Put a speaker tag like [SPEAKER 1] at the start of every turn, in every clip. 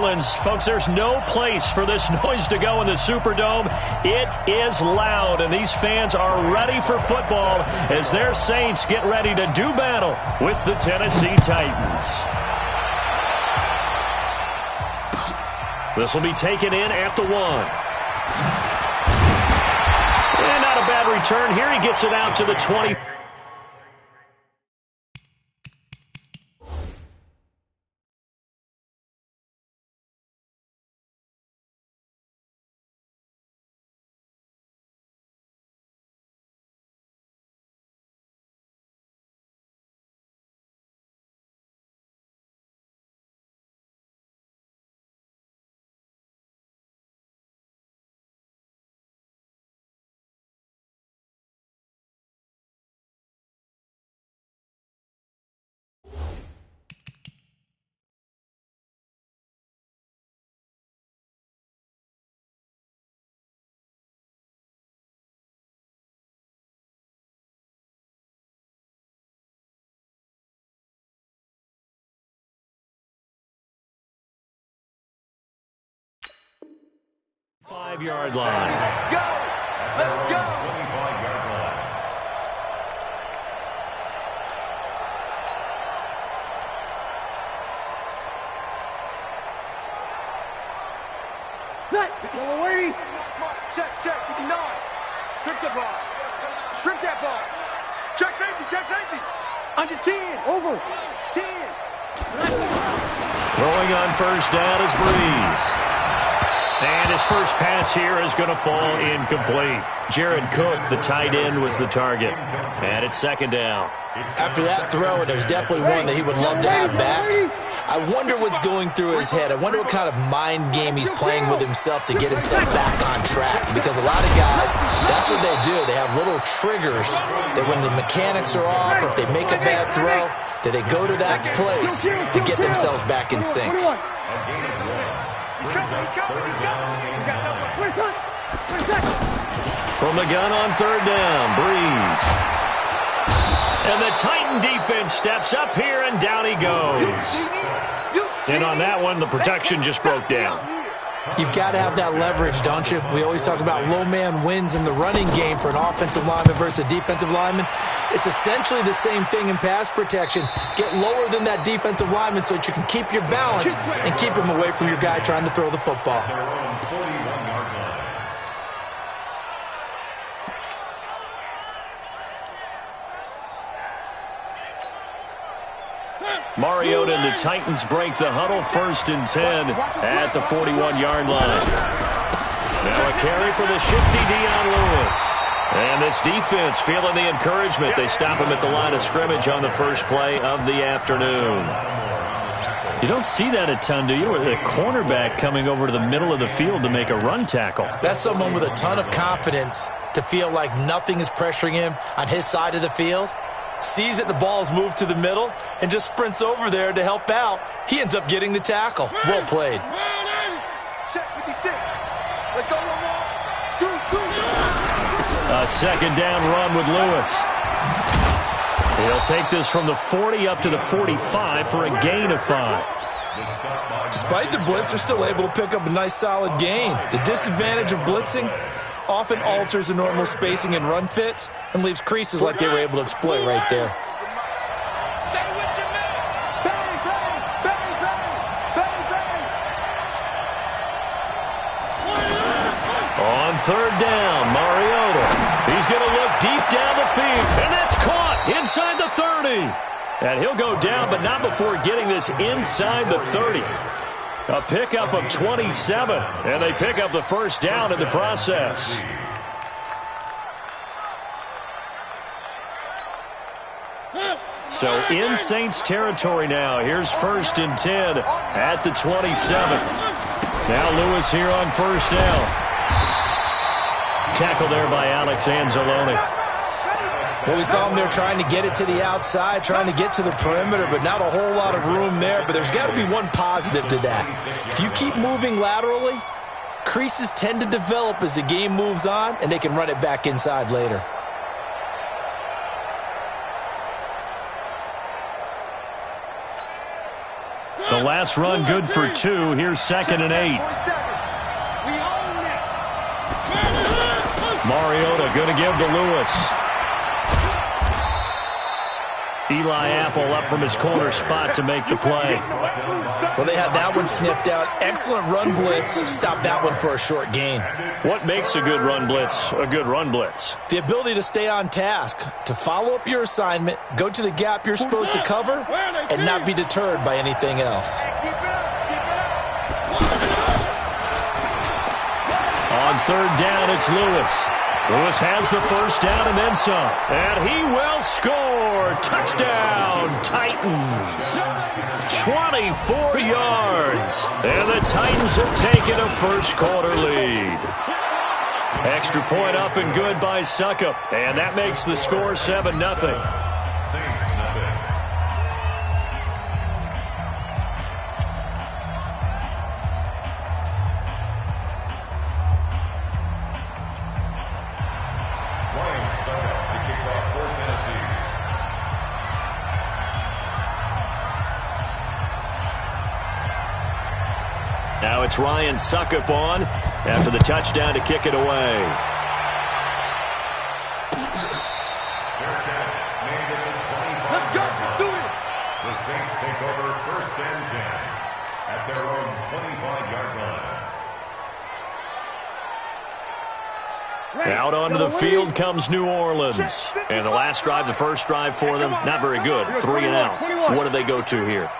[SPEAKER 1] Folks, there's no place for this noise to go in the Superdome. It is loud, and these fans are ready for football as their Saints get ready to do battle with the Tennessee Titans. This will be taken in at the 1. And not a bad return here. He gets it out to the 20. Five-yard line.
[SPEAKER 2] Let's go! Let's go!
[SPEAKER 3] 25-yard line.
[SPEAKER 2] Wait! Check, 59. Strip the ball. Strip that ball. Check safety. Under 10. Over. 10.
[SPEAKER 1] Throwing on first down is Breeze. And his first pass here is going to fall incomplete. Jared Cook, the tight end, was the target. And it's second down.
[SPEAKER 4] After that throw, and there's definitely one that he would love to have back, I wonder what's going through his head. I wonder what kind of mind game he's playing with himself to get himself back on track. Because a lot of guys, that's what they do. They have little triggers that when the mechanics are off, or if they make a bad throw, that they go to that place to get themselves back in sync.
[SPEAKER 1] From the gun on third down, Breeze. And the Titan defense steps up here, and down he goes. And on that one, the protection just broke down.
[SPEAKER 4] You've got to have that leverage, don't you? We always talk about low man wins in the running game for an offensive lineman versus a defensive lineman. It's essentially the same thing in pass protection. Get lower than that defensive lineman so that you can keep your balance and keep him away from your guy trying to throw the football.
[SPEAKER 1] Mariota and the Titans break the huddle, 1st and 10 at the 41-yard line. Now a carry for the shifty Dion Lewis. And this defense feeling the encouragement. They stop him at the line of scrimmage on the first play of the afternoon.
[SPEAKER 5] You don't see that a ton, do you? With a cornerback coming over to the middle of the field to make a run tackle.
[SPEAKER 4] That's someone with a ton of confidence to feel like nothing is pressuring him on his side of the field. Sees that the ball's moved to the middle and just sprints over there to help out. He ends up getting the tackle. Well played.
[SPEAKER 2] Check 56. Let's go one more.
[SPEAKER 1] A second down run with Lewis. He'll take this from the 40 up to the 45 for a gain of 5.
[SPEAKER 4] Despite the blitz, they're still able to pick up a nice solid gain. The disadvantage of blitzing often alters the normal spacing and run fits and leaves creases like they were able to exploit right there.
[SPEAKER 1] On third down, Mariota. He's going to look deep down the field, and that's caught inside the 30. And he'll go down, but not before getting this inside the 30. A pickup of 27, and they pick up the first down in the process. So in Saints territory now. Here's 1st and 10 at the 27. Now Lewis here on first down. Tackle there by Alex Anzalone.
[SPEAKER 4] Well, we saw him there trying to get it to the outside, trying to get to the perimeter, but not a whole lot of room there. But there's got to be one positive to that. If you keep moving laterally, creases tend to develop as the game moves on, and they can run it back inside later.
[SPEAKER 1] The last last run good for 2. Here's 2nd and 8. Mariota going to give to Lewis. Eli Apple up from his corner spot to make the play.
[SPEAKER 4] Well, they had that one sniffed out. Excellent run blitz. Stopped that one for a short gain.
[SPEAKER 1] What makes a good run blitz a good run blitz?
[SPEAKER 4] The ability to stay on task, to follow up your assignment, go to the gap you're supposed to cover, and not be deterred by anything else.
[SPEAKER 1] On 3rd down, it's Lewis. Lewis has the 1st down and then some. And he will score. Touchdown, Titans. 24 yards. And the Titans have taken a first-quarter lead. Extra point up and good by Suckup. And that makes the score 7-0. Now it's Ryan Suckup on after the touchdown to kick it away.
[SPEAKER 2] Let's go. Do it.
[SPEAKER 3] The Saints take over 1st and 10 at their own 25-yard line.
[SPEAKER 1] Out onto the field comes New Orleans. And the last drive, the first drive for them, not very good. 3 and out. What do they go to here?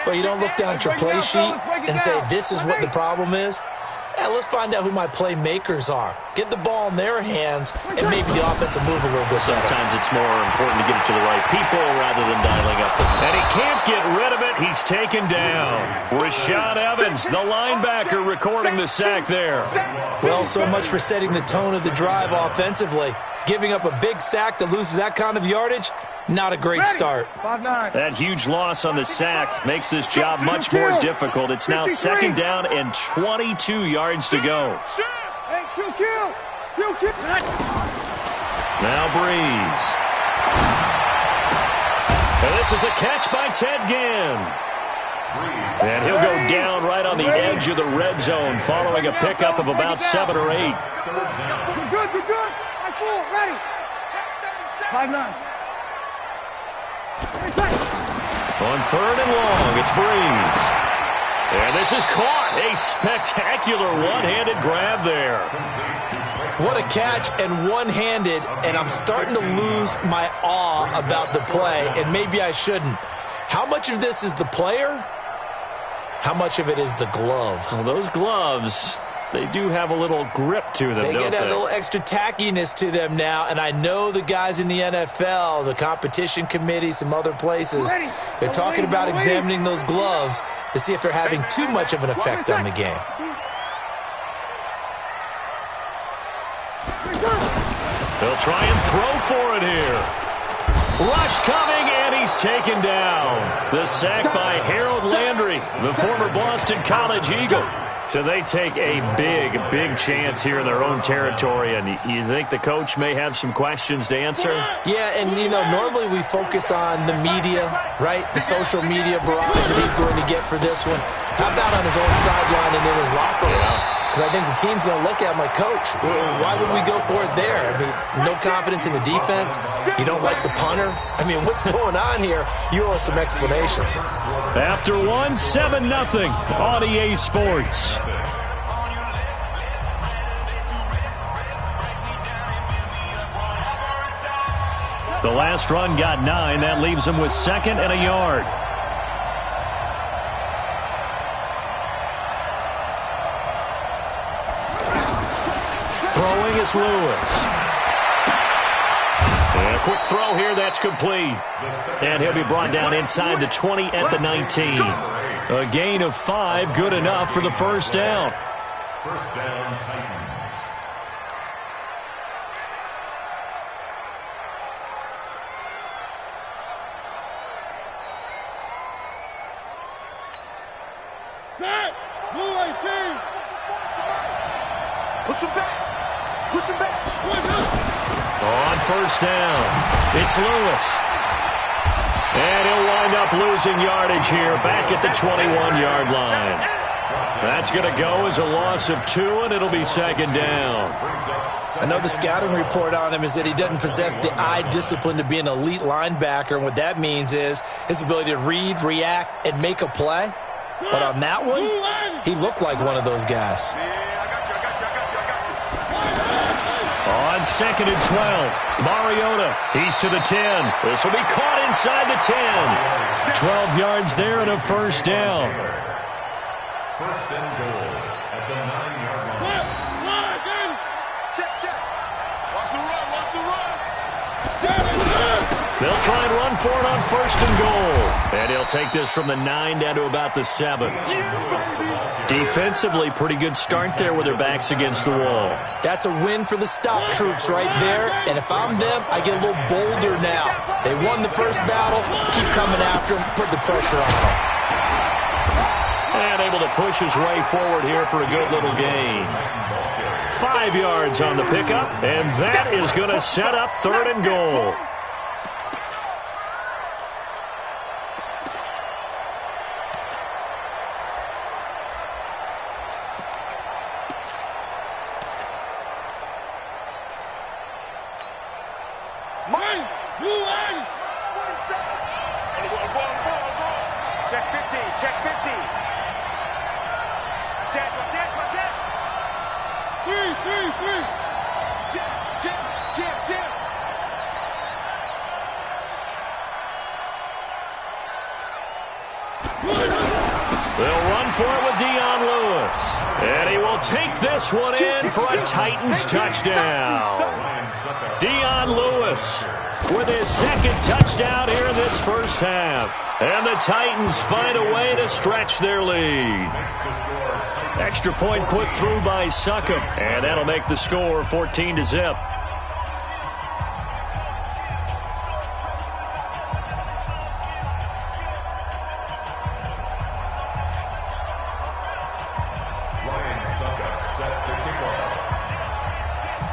[SPEAKER 4] Well, you don't look down at your play sheet and say, this is what the problem is. Yeah, let's find out who my playmakers are. Get the ball in their hands, and maybe the offense will move a little bit better.
[SPEAKER 1] Sometimes it's more important to get it to the right people rather than dialing up. And he can't get rid of it. He's taken down. Rashad Evans, the linebacker, recording the sack there.
[SPEAKER 4] Well, so much for setting the tone of the drive offensively. Giving up a big sack that loses that kind of yardage, not a great start.
[SPEAKER 2] That
[SPEAKER 1] huge loss on the sack makes this job much more difficult. It's now 2nd down and 22 yards to go. Now Breeze. And this is a catch by Ted Ginn. And he'll go down right on the edge of the red zone following a pickup of about 7 or 8.
[SPEAKER 2] Good. Ready. 5-9.
[SPEAKER 1] On 3rd and long, it's Breeze. And this is caught. A spectacular one-handed grab there.
[SPEAKER 4] What a catch and one-handed, and I'm starting to lose my awe about the play, and maybe I shouldn't. How much of this is the player? How much of it is the glove?
[SPEAKER 1] Well, those gloves, they do have a little grip to them,
[SPEAKER 4] They
[SPEAKER 1] don't
[SPEAKER 4] get a
[SPEAKER 1] they?
[SPEAKER 4] little extra tackiness to them now, and I know the guys in the NFL, the competition committee, some other places, they're talking about examining those gloves to see if they're having too much of an effect on the game.
[SPEAKER 1] They'll try and throw for it here. Rush coming, and he's taken down. The sack by Harold Landry, the former Boston College Eagle. So they take a big chance here in their own territory, and you think the coach may have some questions to answer?
[SPEAKER 4] Yeah, and, you know, normally we focus on the media, right? The social media barrage that he's going to get for this one. How about on his own sideline and in his locker room? Because I think the team's going to look at him like, Coach, why would we go for it there? I mean, no confidence in the defense. You don't like the punter. I mean, what's going on here? You owe us some explanations.
[SPEAKER 1] After one, 7-0 on EA Sports. The last run got 9. That leaves him with 2nd and a yard. Throwing is Lewis. And a quick throw here, that's complete. And he'll be brought down inside the 20 at the 19. A gain of 5, good enough for the first down.
[SPEAKER 3] First down, Titans.
[SPEAKER 2] Set. Blue 18. Push him back. Push him back.
[SPEAKER 1] On first down, it's Lewis. And he'll wind up losing yardage here back at the 21-yard line. That's going to go as a loss of 2, and it'll be second down.
[SPEAKER 4] I know the scouting report on him is that he doesn't possess the eye discipline to be an elite linebacker, and what that means is his ability to read, react, and make a play. But on that one, he looked like one of those guys.
[SPEAKER 1] On 2nd and 12, Mariota, he's to the 10. This will be caught inside the 10. 12 yards there and a first down.
[SPEAKER 3] First and goal at the 9-yard line.
[SPEAKER 2] Check, check. Watch the run, watch the run.
[SPEAKER 1] They'll try and run for it on 1st and goal. And he'll take this from the 9 down to about the 7. Defensively, pretty good start there with their backs against the wall.
[SPEAKER 4] That's a win for the stop troops right there. And if I'm them, I get a little bolder now. They won the first battle. Keep coming after them. Put the pressure on them.
[SPEAKER 1] And able to push his way forward here for a good little gain. 5 yards on the pickup. And that is going to set up 3rd and goal.
[SPEAKER 2] Check 50, check 50. Check, check, check. 3. Check.
[SPEAKER 1] They'll run for it with Dion Lewis. And he will take this one in for a Titans touchdown. Dion Lewis with his 2nd touchdown here in this first half. And the Titans find a way to stretch their lead. Extra point put through by Succop. And that'll make the score 14-0.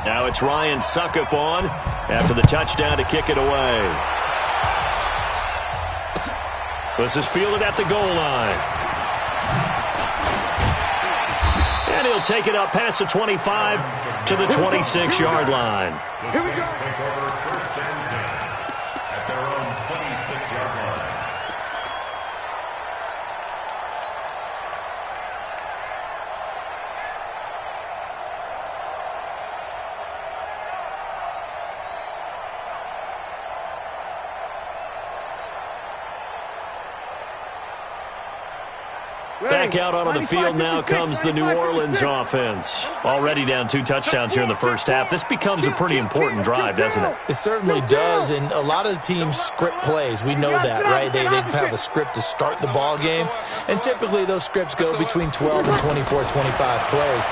[SPEAKER 1] Now it's Ryan Succop on after the touchdown to kick it away. This is fielded at the goal line. And he'll take it up past the 25 to the 26-yard line.
[SPEAKER 3] The Saints take over 1st and 10 at their own 26-yard line.
[SPEAKER 1] Back out onto the field now comes the New Orleans offense. Already down 2 touchdowns here in the first half. This becomes a pretty important drive, doesn't it?
[SPEAKER 4] It certainly does, and a lot of the teams script plays. We know that, right? They have a script to start the ball game, and typically those scripts go between 12 and 24, 25 plays.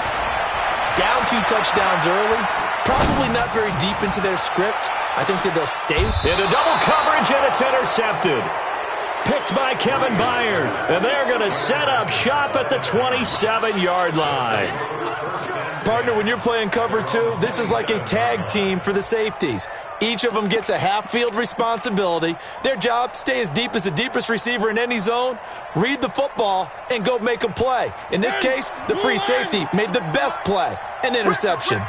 [SPEAKER 4] Down 2 touchdowns early, probably not very deep into their script. I think that they'll stay.
[SPEAKER 1] Into double coverage, and it's intercepted. Picked by Kevin Byard, and they're going to set up shop at the 27-yard line.
[SPEAKER 4] Partner, when you're playing cover 2, this is like a tag team for the safeties. Each of them gets a half-field responsibility. Their job, stay as deep as the deepest receiver in any zone, read the football, and go make a play. In this case, the free safety made the best play, an interception.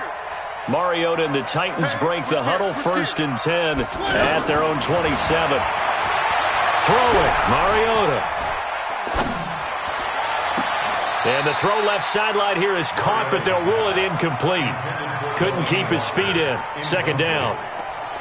[SPEAKER 1] Mariota and the Titans break the huddle 1st and 10 at their own 27. Throwing, Mariota. And the throw left sideline here is caught, but they'll rule it incomplete. Couldn't keep his feet in. 2nd down.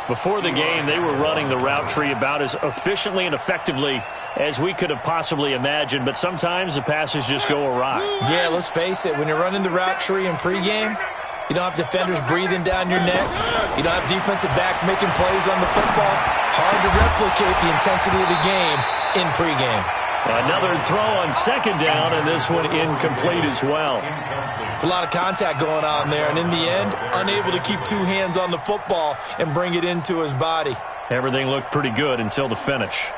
[SPEAKER 1] Before the game, they were running the route tree about as efficiently and effectively as we could have possibly imagined, but sometimes the passes just go awry.
[SPEAKER 4] Yeah, let's face it. When you're running the route tree in pregame, you don't have defenders breathing down your neck. You don't have defensive backs making plays on the football. Hard to replicate the intensity of the game in pregame.
[SPEAKER 1] Another throw on 2nd down, and this one incomplete as well.
[SPEAKER 4] It's a lot of contact going on there, and in the end, unable to keep 2 hands on the football and bring it into his body.
[SPEAKER 1] Everything looked pretty good until the finish.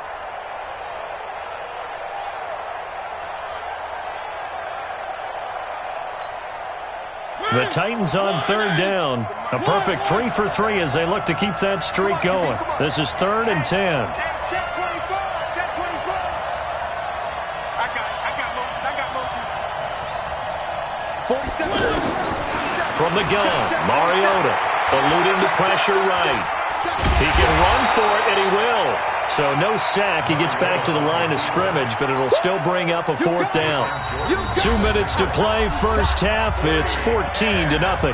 [SPEAKER 1] The Titans on 3rd down. A perfect 3 for 3 as they look to keep that streak going. This is 3rd and 10.
[SPEAKER 2] Check 25.
[SPEAKER 1] From the gun, Mariota eluding the pressure right. He can run for it, and he will. So no sack. He gets back to the line of scrimmage, but it'll still bring up a 4th down. 2 minutes to play, first half. It's 14-0.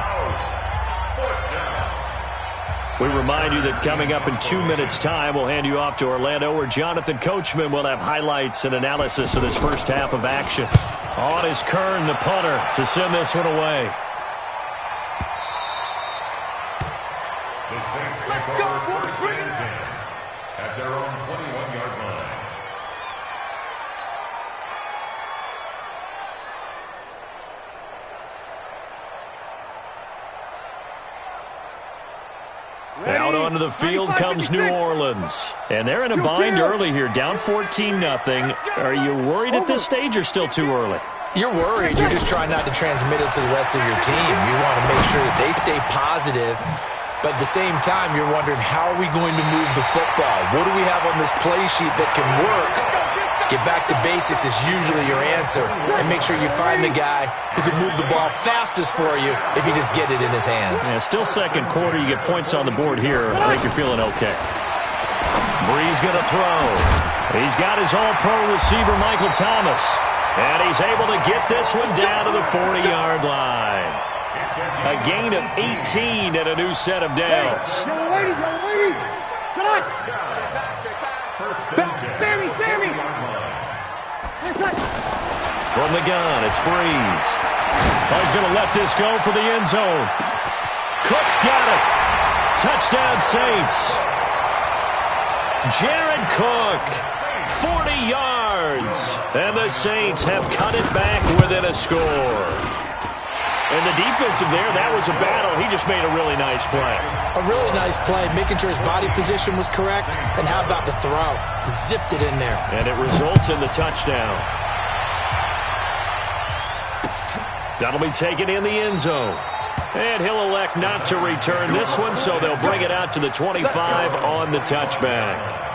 [SPEAKER 1] We remind you that coming up in 2 minutes' time, we'll hand you off to Orlando, where Jonathan Coachman will have highlights and analysis of this first half of action. On is Kern, the punter, to send this one away.
[SPEAKER 3] The Saints take over first and 10 at their own 21-yard line.
[SPEAKER 1] Out onto the field comes New Orleans. And they're in a bind early here, down 14-0. Are you worried at this stage or still too early?
[SPEAKER 4] You're worried. You're just trying not to transmit it to the rest of your team. You want to make sure that they stay positive. But at the same time, you're wondering, how are we going to move the football? What do we have on this play sheet that can work? Get back to basics is usually your answer. And make sure you find the guy who can move the ball fastest for you if you just get it in his hands.
[SPEAKER 1] Yeah, still second quarter. You get points on the board here. I think you're feeling okay. Bree's going to throw. He's got his all-pro receiver, Michael Thomas. And he's able to get this one down to the 40-yard line. A gain of 18 and a new set of downs.
[SPEAKER 2] Sammy!
[SPEAKER 1] From the gun, it's Breeze. Oh, he's going to let this go for the end zone. Cook's got it. Touchdown, Saints. Jared Cook, 40 yards. And the Saints have cut it back within a score. And the defensive there, that was a battle. He just made a really nice play.
[SPEAKER 4] A really nice play, making sure his body position was correct. And how about the throw? Zipped it in there.
[SPEAKER 1] And it results in the touchdown. That'll be taken in the end zone. And he'll elect not to return this one, so they'll bring it out to the 25 on the touchback.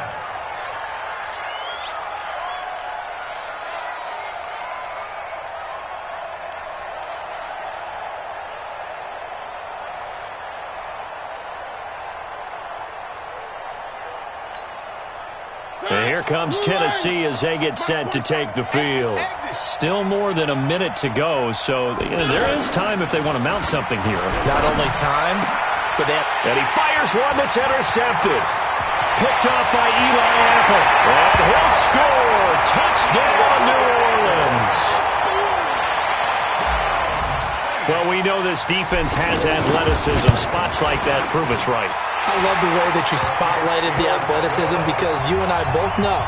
[SPEAKER 1] And here comes Tennessee as they get set to take the field. Still more than a minute to go, so there is time if they want to mount something here.
[SPEAKER 4] Not only time, but that.
[SPEAKER 1] And he fires one that's intercepted. Picked off by Eli Apple. And he'll score. Touchdown, New Orleans. Well, we know this defense has athleticism. Spots like that prove us right.
[SPEAKER 4] I love the way that you spotlighted the athleticism, because you and I both know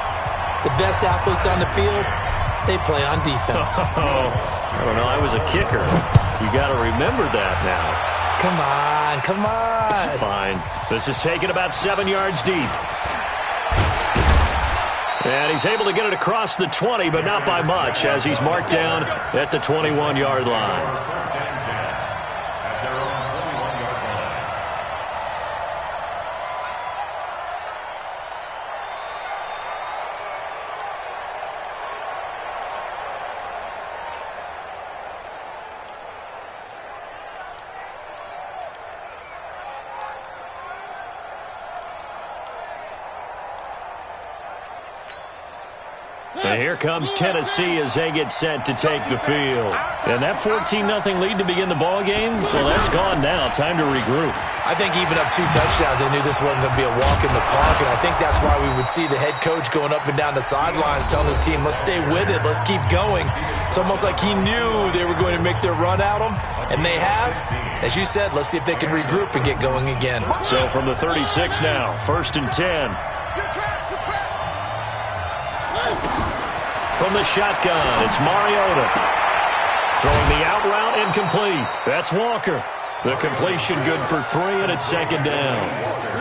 [SPEAKER 4] the best athletes on the field, they play on defense.
[SPEAKER 1] Oh, I don't know. I was a kicker. You got to remember that now.
[SPEAKER 4] Come on, come on.
[SPEAKER 1] Fine. This is taken about 7 yards deep. And he's able to get it across the 20, but not by much, as he's marked down at the 21-yard line. And here comes Tennessee as they get set to take the field. And that 14-0 lead to begin the ball game, well, that's gone now. Time to regroup.
[SPEAKER 4] I think even up 2 touchdowns, they knew this wasn't going to be a walk in the park, and I think that's why we would see the head coach going up and down the sidelines telling his team, let's stay with it, let's keep going. It's almost like he knew they were going to make their run at him, and they have. As you said, let's see if they can regroup and get going again.
[SPEAKER 1] So from the 36 now, 1st and 10. From the shotgun, it's Mariota. Throwing the out route, incomplete. That's Walker. The completion good for 3, and it's 2nd down.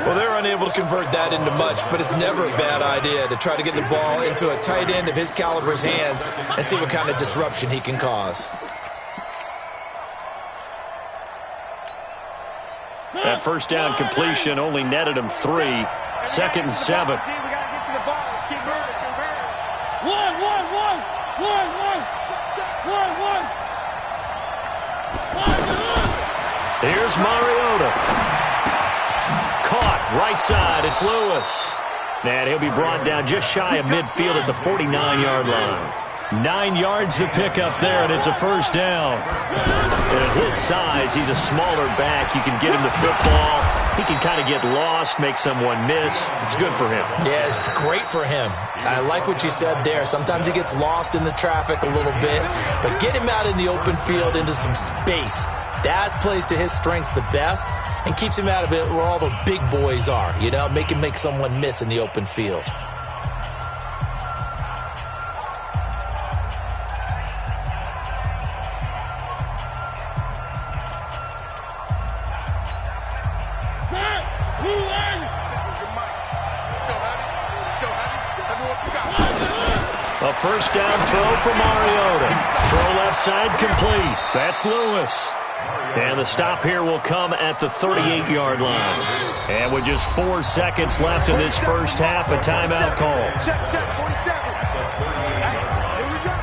[SPEAKER 4] Well, they're unable to convert that into much, but it's never a bad idea to try to get the ball into a tight end of his caliber's hands and see what kind of disruption he can cause.
[SPEAKER 1] That first down completion only netted him 3. 2nd and 7. Here's Mariota. Caught right side. It's Lewis. And he'll be brought down just shy of midfield at the 49-yard line. 9 yards to pick up there, and it's a first down. And at his size, he's a smaller back. You can get him the football. He can kind of get lost, make someone miss. It's good for him.
[SPEAKER 4] Yeah, it's great for him. I like what you said there. Sometimes he gets lost in the traffic a little bit, but get him out in the open field into some space. That plays to his strengths the best and keeps him out of it where all the big boys are, you know, make someone miss in the open field.
[SPEAKER 1] A first down throw for Mariota. Throw left side complete. That's Lewis. And the stop here will come at the 38-yard line. And with just 4 seconds left in this first half, a timeout call.
[SPEAKER 2] Check, 47. Here we go.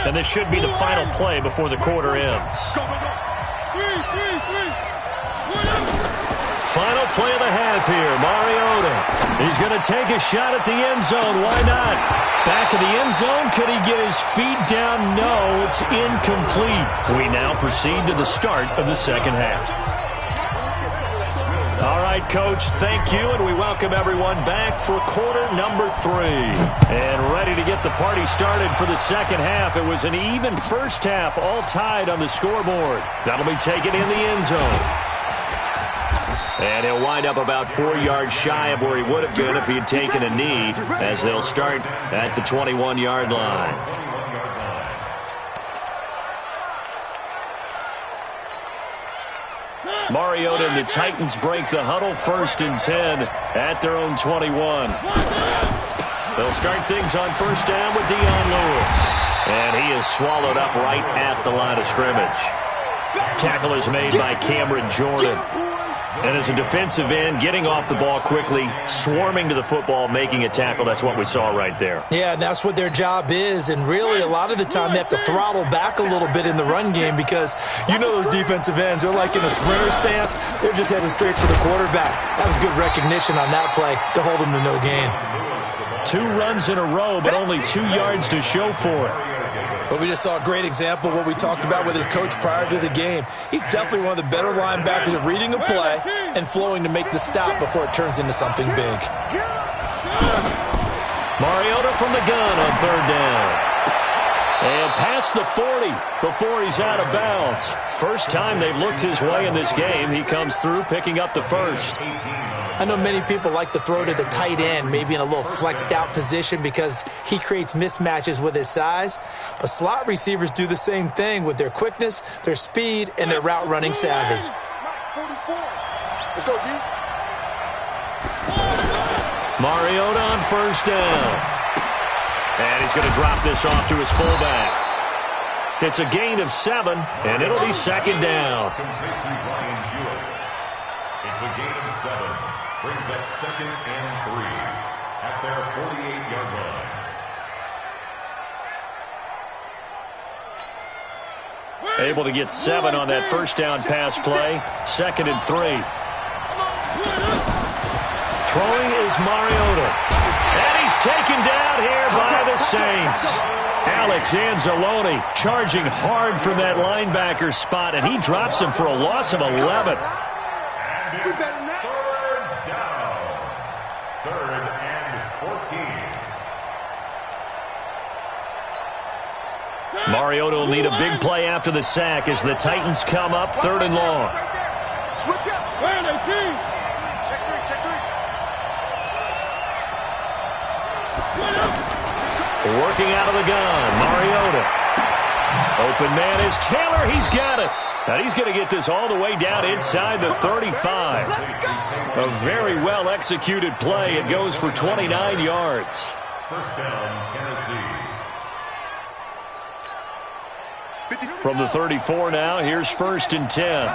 [SPEAKER 1] And this should be the final play before the quarter ends.
[SPEAKER 2] Go, go, go.
[SPEAKER 1] Final play of the half here. Mariota. He's going to take a shot at the end zone. Why not? Back of the end zone. Could he get his feet down? No, it's incomplete. We now proceed to the start of the second half. All right, Coach, thank you, and we welcome everyone back for quarter number 3. And ready to get the party started for the second half. It was an even first half, all tied on the scoreboard. That'll be taken in the end zone. And he'll wind up about 4 yards shy of where he would have been if he had taken a knee, as they'll start at the 21-yard line. Mariota and the Titans break the huddle, 1st and 10 at their own 21. They'll start things on first down with Dion Lewis. And he is swallowed up right at the line of scrimmage. Tackle is made by Cameron Jordan. And as a defensive end, getting off the ball quickly, swarming to the football, making a tackle, that's what we saw right there.
[SPEAKER 4] Yeah, that's what their job is, and really a lot of the time they have to throttle back a little bit in the run game because you know those defensive ends, they're like in a sprinter stance. They're just heading straight for the quarterback. That was good recognition on that play to hold him to no gain.
[SPEAKER 1] 2 runs in a row, but only 2 yards to show for it.
[SPEAKER 4] But we just saw a great example of what we talked about with his coach prior to the game. He's definitely one of the better linebackers at reading a play and flowing to make the stop before it turns into something big.
[SPEAKER 1] Mariota from the gun on 3rd down. And past the 40 before he's out of bounds. First time they've looked his way in this game. He comes through picking up the first.
[SPEAKER 4] I know many people like to throw to the tight end, maybe in a little flexed out position because he creates mismatches with his size. But slot receivers do the same thing with their quickness, their speed, and their route running savvy.
[SPEAKER 2] Let's go, D.
[SPEAKER 1] Mariota on first down. And he's going to drop this off to his fullback. It's a gain of 7, and it'll be 2nd down.
[SPEAKER 3] It's a gain of 7. Brings up 2nd and 3 at their 48-yard line.
[SPEAKER 1] Able to get 7 on that first down pass play. 2nd and 3. Throwing is Mariota. And he's taken down here by the Saints. Alex Anzalone charging hard from that linebacker spot, and he drops him for a loss of 11.
[SPEAKER 3] And it's 3rd down. 3rd and 14.
[SPEAKER 1] Mariota will need a big play after the sack as the Titans come up 3rd and long.
[SPEAKER 2] Switch up. Check 3, check 3.
[SPEAKER 1] Working out of the gun, Mariota. Open man is Taylor. He's got it. And he's going to get this all the way down inside the 35. A very well-executed play. It goes for 29 yards.
[SPEAKER 3] First down, Tennessee.
[SPEAKER 1] From the 34 now, here's 1st and 10.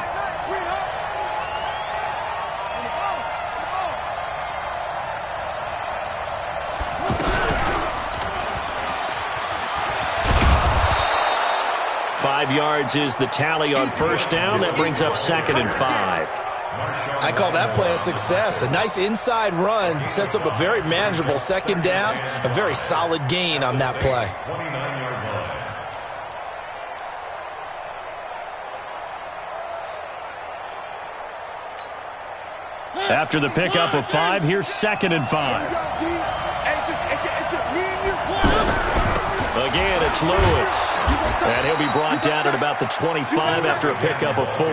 [SPEAKER 1] Five yards is the tally on 1st down. That brings up 2nd and 5.
[SPEAKER 4] I call that play a success. A nice inside run sets up a very manageable 2nd down. A very solid gain on that play.
[SPEAKER 1] After the pickup of 5, here's 2nd and 5. Again, it's Lewis. And he'll be brought down at about the 25 after a pickup of 4.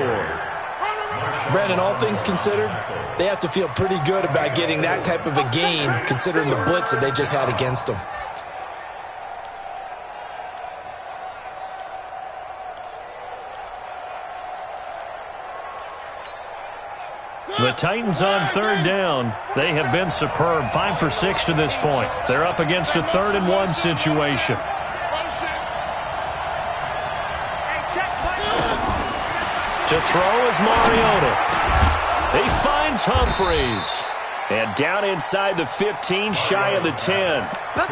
[SPEAKER 4] Brandon, all things considered, they have to feel pretty good about getting that type of a gain considering the blitz that they just had against them.
[SPEAKER 1] The Titans on 3rd down. They have been superb. 5 for 6 to this point. They're up against a 3rd and 1 situation. To throw is Mariota. He finds Humphreys. And down inside the 15, shy of the 10.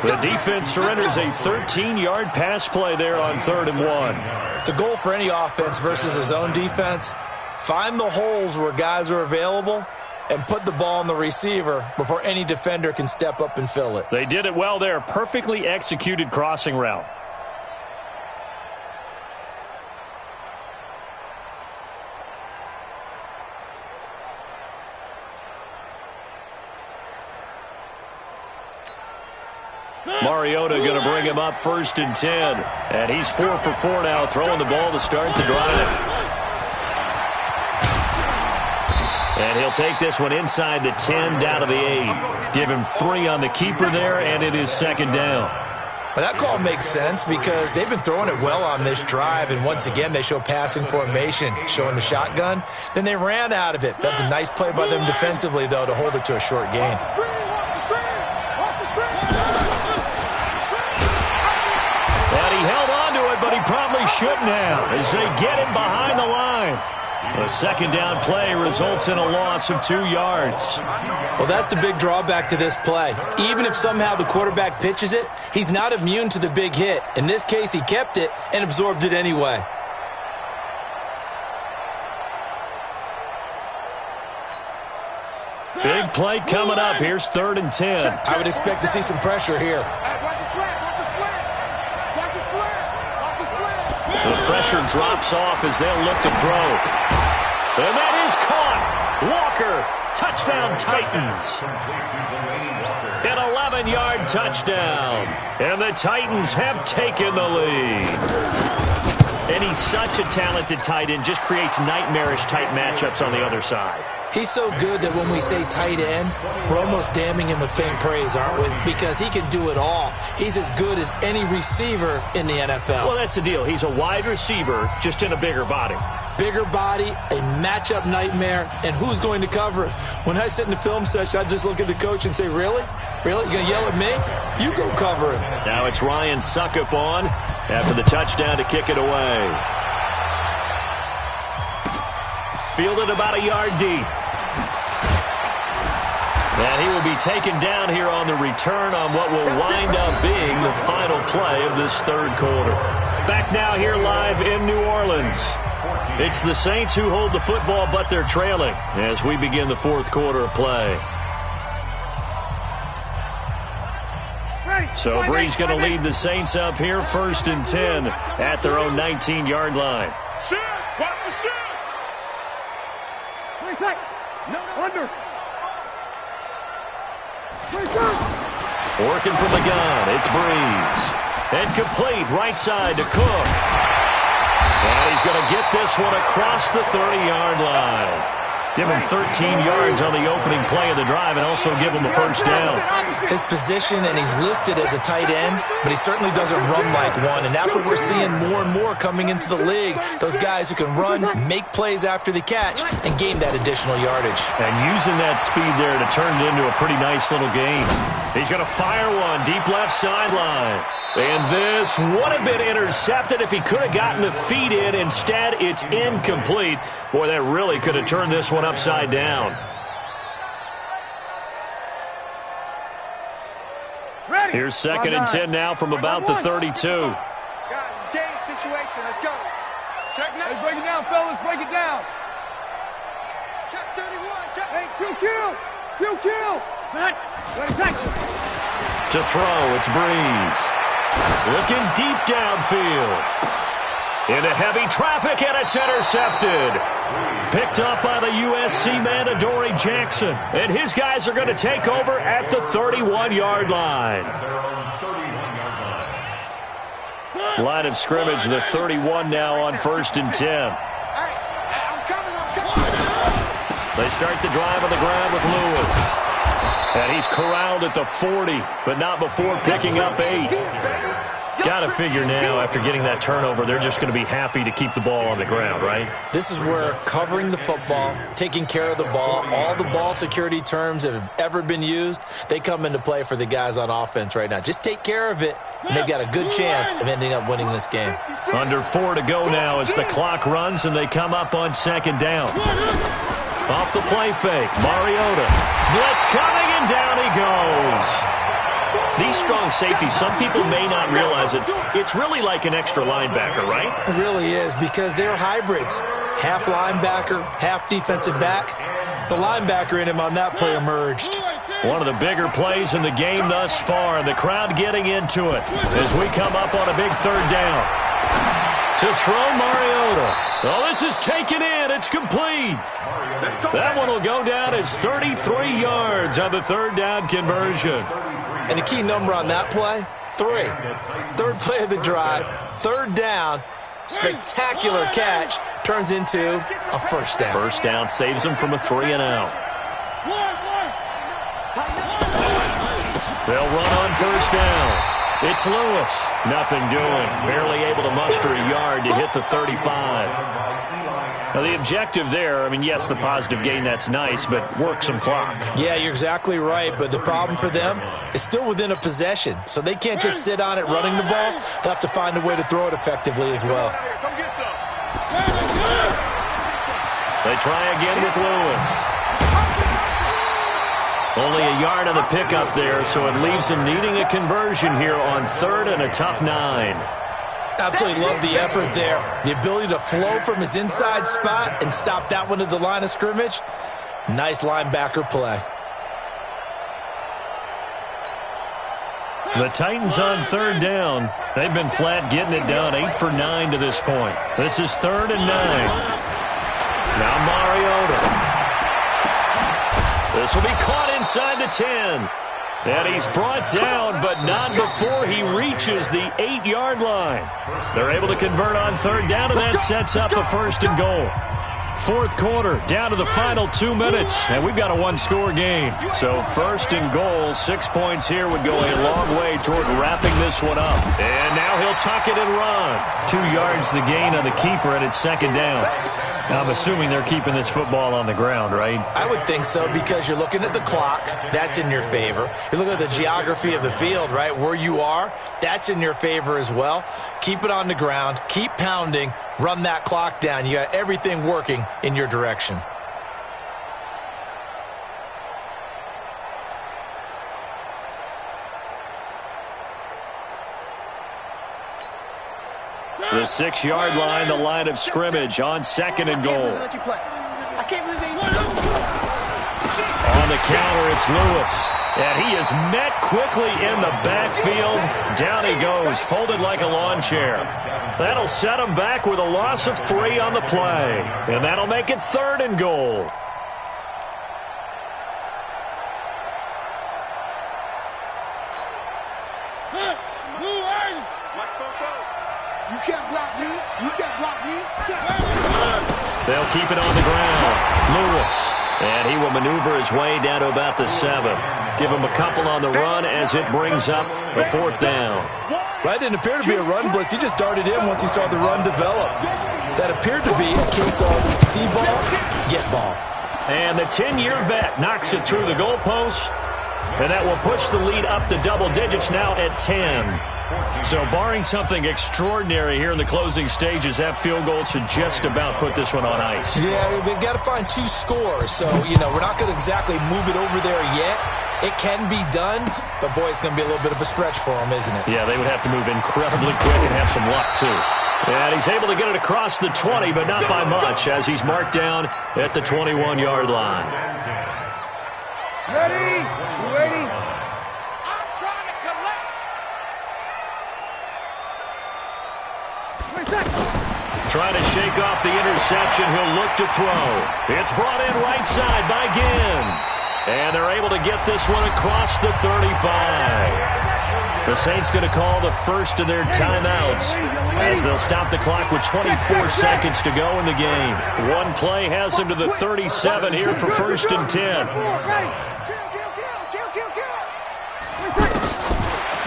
[SPEAKER 1] The defense surrenders a 13-yard pass play there on 3rd and 1.
[SPEAKER 4] The goal for any offense versus his own defense, find the holes where guys are available and put the ball on the receiver before any defender can step up and fill it.
[SPEAKER 1] They did it well there. Perfectly executed crossing route. Mariota going to bring him up 1st and 10. And he's 4 for 4 now, throwing the ball to start the drive. And he'll take this one inside the 10, down to the 8. Give him 3 on the keeper there, and it is 2nd down.
[SPEAKER 4] Well, that call makes sense because they've been throwing it well on this drive, and once again they show passing formation, showing the shotgun. Then they ran out of it. That's a nice play by them defensively, though, to hold it to a short gain.
[SPEAKER 1] And he held on to it, but he probably shouldn't have as they get him behind the line. A 2nd down play results in a loss of 2 yards.
[SPEAKER 4] Well, that's the big drawback to this play. Even if somehow the quarterback pitches it, he's not immune to the big hit. In this case, he kept it and absorbed it anyway.
[SPEAKER 1] Big play coming up. Here's 3rd and 10.
[SPEAKER 4] I would expect to see some pressure here.
[SPEAKER 1] The pressure drops off as they'll look to throw. And that is caught. Walker, touchdown Titans. An 11-yard touchdown. And the Titans have taken the lead. And he's such a talented tight end, just creates nightmarish-type matchups on the other side.
[SPEAKER 4] He's so good that when we say tight end, we're almost damning him with faint praise, aren't we? Because he can do it all. He's as good as any receiver in the NFL.
[SPEAKER 1] Well, that's the deal. He's a wide receiver, just in a bigger body.
[SPEAKER 4] Bigger body, a matchup nightmare, and who's going to cover it? When I sit in the film session, I just look at the coach and say, really? Really? You going to yell at me? You go cover him.
[SPEAKER 1] Now it's Ryan Suckup on after the touchdown to kick it away. Fielded about a yard deep. And he will be taken down here on the return on what will wind up being the final play of this 3rd quarter. Back now here live in New Orleans. It's the Saints who hold the football, but they're trailing as we begin the 4th quarter of play. So Bree's going to lead the Saints up here 1st and 10 at their own 19-yard line.
[SPEAKER 2] Watch the shit! Under.
[SPEAKER 1] Working from the gun, it's Breeze. And complete right side to Cook. And he's going to get this one across the 30-yard line. Give him 13 yards on the opening play of the drive and also give him a 1st down.
[SPEAKER 4] His position, and he's listed as a tight end, but he certainly doesn't run like one, and that's what we're seeing more and more coming into the league. Those guys who can run, make plays after the catch, and gain that additional yardage.
[SPEAKER 1] And using that speed there to turn it into a pretty nice little game. He's going to fire one deep left sideline. And this would have been intercepted if he could have gotten the feet in. Instead, it's incomplete. Boy, that really could have turned this one upside down.
[SPEAKER 2] Ready.
[SPEAKER 1] Here's 2nd and 10 now from about the 32.
[SPEAKER 2] Guys, it's game situation. Let's go. Check now. Hey, break it down, fellas. Break it down. Check 31. Check. Hey, kill. Ready,
[SPEAKER 1] To throw, it's Breeze. Looking deep downfield. Into heavy traffic, and it's intercepted. Picked up by the USC man, Adoree Jackson. And his guys are going to take over at the 31-yard line. Line of scrimmage, the 31 now on 1st and 10.
[SPEAKER 2] I'm coming.
[SPEAKER 1] They start the drive on the ground with Lewis. And he's corralled at the 40, but not before picking up 8. Got to figure now, after getting that turnover, they're just going to be happy to keep the ball on the ground, right?
[SPEAKER 4] This is where covering the football, taking care of the ball, all the ball security terms that have ever been used, they come into play for the guys on offense right now. Just take care of it, and they've got a good chance of ending up winning this game.
[SPEAKER 1] Under 4 to go now as the clock runs, and they come up on 2nd down. Off the play fake, Mariota. Blitz coming, and down he goes. These strong safeties, some people may not realize it. It's really like an extra linebacker, right?
[SPEAKER 4] It really is, because they're hybrids. Half linebacker, half defensive back. The linebacker in him on that play emerged.
[SPEAKER 1] One of the bigger plays in the game thus far, and the crowd getting into it as we come up on a big 3rd down. To throw, Mariota. Oh, this is taken in. It's complete. That one will go down as 33 yards on the 3rd down conversion.
[SPEAKER 4] And the key number on that play, 3. 3rd play of the drive, 3rd down, spectacular catch, turns into a 1st down.
[SPEAKER 1] 1st down saves him from a 3 and out. They'll run on 1st down. It's Lewis. Nothing doing. Barely able to muster a yard to hit the 35. Now, the objective there, I mean, yes, the positive gain, that's nice, but work some clock.
[SPEAKER 4] Yeah, you're exactly right, but the problem for them is still within a possession, so they can't just sit on it running the ball. They'll have to find a way to throw it effectively as well.
[SPEAKER 1] They try again with Lewis. Only a yard on the pickup there, so it leaves him needing a conversion here on 3rd and a tough 9.
[SPEAKER 4] Absolutely love the effort there. The ability to flow from his inside spot and stop that one at the line of scrimmage. Nice linebacker play.
[SPEAKER 1] The Titans on 3rd down. They've been flat getting it done, 8 for 9 to this point. This is 3rd and 9. Now Mariota. This will be caught inside the 10. And he's brought down, but not before he reaches the 8-yard line. They're able to convert on 3rd down, and that sets up a 1st and goal. 4th quarter, down to the final 2 minutes, and we've got a 1-score game. So 1st and goal, 6 points here would go a long way toward wrapping this one up. And now he'll tuck it and run. 2 yards the gain on the keeper, and it's 2nd down. Now, I'm assuming they're keeping this football on the ground, right?
[SPEAKER 4] I would think so, because you're looking at the clock. That's in your favor. You look at the geography of the field, right, where you are. That's in your favor as well. Keep it on the ground. Keep pounding. Run that clock down. You got everything working in your direction.
[SPEAKER 1] The 6-yard line, the line of scrimmage on 2nd and goal. On the counter, it's Lewis. And he is met quickly in the backfield. Down he goes, folded like a lawn chair. That'll set him back with a loss of 3 on the play. And that'll make it 3rd and goal.
[SPEAKER 2] You can't block me. You can't block me.
[SPEAKER 1] They'll keep it on the ground. Lewis. And he will maneuver his way down to about the 7. Give him a couple on the run as it brings up the 4th down.
[SPEAKER 4] Well, that didn't appear to be a run blitz. He just darted in once he saw the run develop. That appeared to be a case of see ball, get ball.
[SPEAKER 1] And the 10-year vet knocks it through the goalpost. And that will push the lead up to double digits now at 10. So barring something extraordinary here in the closing stages, that field goal should just about put this one on ice.
[SPEAKER 4] Yeah, we've got to find 2 scores. So, we're not going to exactly move it over there yet. It can be done, but, boy, it's going to be a little bit of a stretch for them, isn't it?
[SPEAKER 1] Yeah, they would have to move incredibly quick and have some luck, too. And he's able to get it across the 20, but not by much, as he's marked down at the 21-yard line.
[SPEAKER 2] Ready? You ready?
[SPEAKER 1] Trying to shake off the interception. He'll look to throw. It's brought in right side by Ginn. And they're able to get this one across the 35. The Saints going to call the first of their timeouts as they'll stop the clock with 24 seconds to go in the game. One play has them to the 37 here for 1st and 10.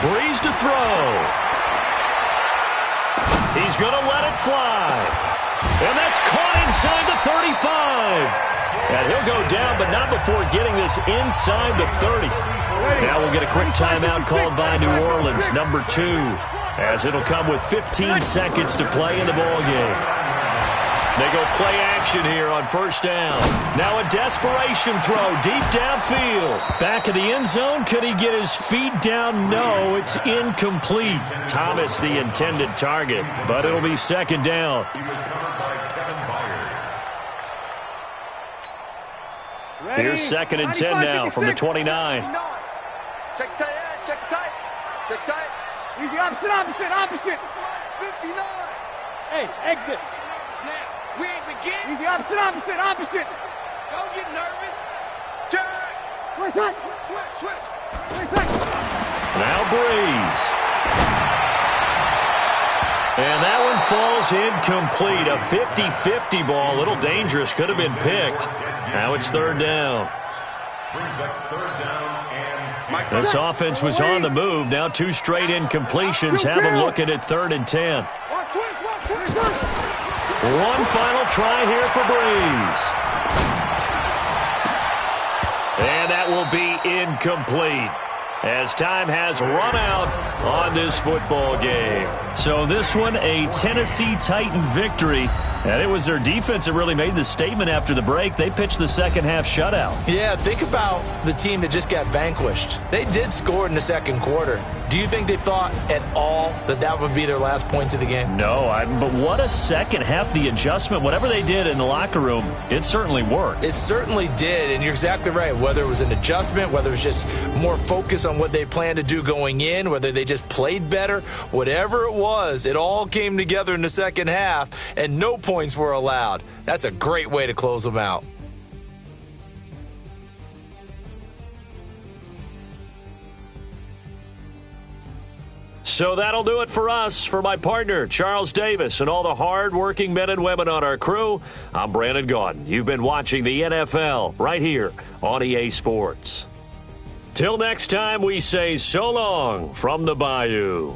[SPEAKER 1] Breeze to throw. He's going to let it fly. And that's caught inside the 35. And he'll go down, but not before getting this inside the 30. Now we'll get a quick timeout called by New Orleans, number 2, as it'll come with 15 seconds to play in the ballgame. They go play action here on 1st down. Now a desperation throw deep downfield. Back of the end zone. Could he get his feet down? No, it's incomplete. Thomas the intended target, but it'll be 2nd down. Here's 2nd and 10 now from the 29.
[SPEAKER 2] Check tight, check tight, check tight. Easy, opposite. 59. Hey, exit. Snap. We ain't begin. Easy, opposite. Don't get nervous. Check. Switch.
[SPEAKER 1] Now Breeze. And that one falls incomplete. A 50-50 ball. A little dangerous. Could have been picked. Now it's 3rd down. This offense was on the move. Now 2 straight incompletions have them looking at 3rd and 10. One final try here for Breeze. And that will be incomplete, as time has run out on this football game. So this one, a Tennessee Titan victory. And it was their defense that really made the statement after the break. They pitched the second half shutout.
[SPEAKER 4] Yeah, think about the team that just got vanquished. They did score in the 2nd quarter. Do you think they thought at all that that would be their last points of the game?
[SPEAKER 1] No, but what a second half. The adjustment, whatever they did in the locker room, it certainly worked.
[SPEAKER 4] It certainly did, and you're exactly right. Whether it was an adjustment, whether it was just more focus on what they planned to do going in, whether they just played better, whatever it was, it all came together in the second half, and no points were allowed. That's a great way to close them out.
[SPEAKER 1] So that'll do it for us. For my partner, Charles Davis, and all the hard-working men and women on our crew, I'm Brandon Gaudin. You've been watching the NFL right here on EA Sports. Till next time, we say so long from the Bayou.